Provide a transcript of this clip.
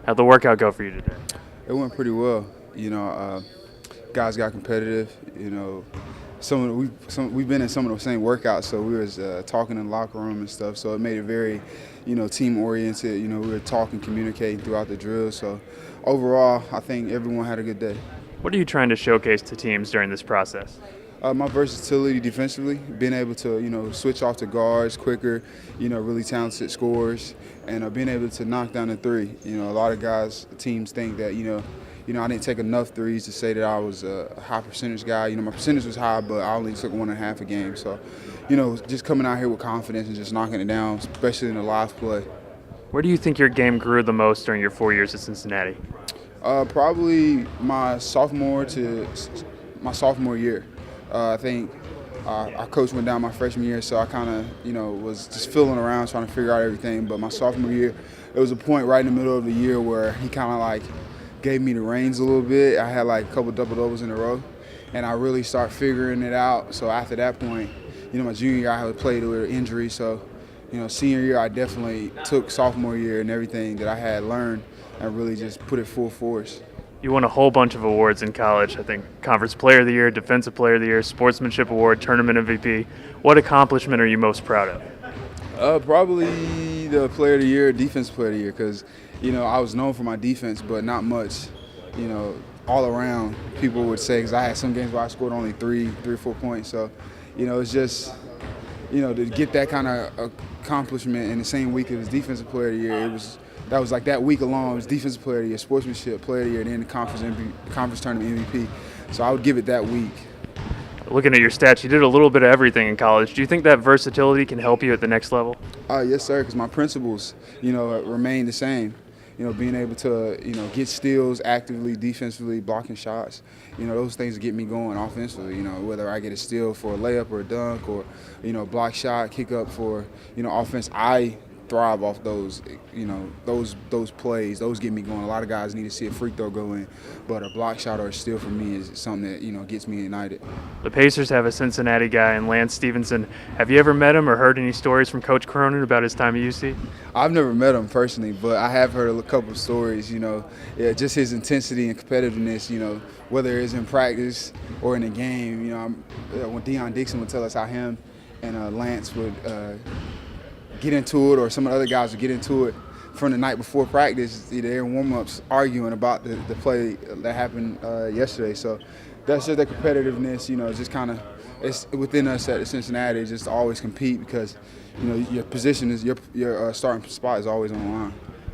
How'd the workout go for you today? It went pretty well. Guys got competitive. We've been in some of the same workouts, so we was talking in the locker room and stuff. So it made it very, team oriented. We were talking, communicating throughout the drill. So overall, I think everyone had a good day. What are you trying to showcase to teams during this process? My versatility defensively, being able to, switch off to guards quicker, really talented scorers, and being able to knock down the three. A lot of teams think that, I didn't take enough threes to say that I was a high percentage guy. My percentage was high, but I only took 1.5 a game. So, just coming out here with confidence and just knocking it down, especially in the live play. Where do you think your game grew the most during your 4 years at Cincinnati? Probably my sophomore year. I think our coach went down my freshman year, so I kind of, was just feeling around trying to figure out everything. But my sophomore year, it was a point right in the middle of the year where he kind of gave me the reins a little bit. I had a couple double-doubles in a row, and I really started figuring it out. So after that point, my junior year I had played with an injury. So, senior year I definitely took sophomore year and everything that I had learned and really just put it full force. You won a whole bunch of awards in college. I think Conference Player of the Year, Defensive Player of the Year, Sportsmanship Award, Tournament MVP. What accomplishment are you most proud of? Probably the Player of the Year, Defensive Player of the Year, because I was known for my defense, but not much. All around, people would say, because I had some games where I scored only three or 4 points. So, it's just, to get that kind of accomplishment in the same week as Defensive Player of the Year, that was that week alone. It was Defensive Player of the Year, Sportsmanship Player of the Year, and then the conference tournament MVP. So I would give it that week. Looking at your stats, you did a little bit of everything in college. Do you think that versatility can help you at the next level? Yes, sir, because my principles, remain the same. Being able to, get steals actively, defensively, blocking shots, those things get me going offensively, whether I get a steal for a layup or a dunk or, block shot, kick up for, offense. I thrive off those, those plays. Those get me going. A lot of guys need to see a free throw go in, but a block shot or a steal for me is something that, gets me ignited. The Pacers have a Cincinnati guy in Lance Stephenson. Have you ever met him or heard any stories from Coach Cronin about his time at UC? I've never met him personally, but I have heard a couple of stories, just his intensity and competitiveness, whether it's in practice or in a game. When Deion Dixon would tell us how him and Lance would get into it, or some of the other guys would get into it from the night before practice, they're in warm-ups arguing about the play that happened yesterday. So that's just the competitiveness, just kind of, it's within us at Cincinnati, just to always compete because, your position is, your starting spot is always on the line.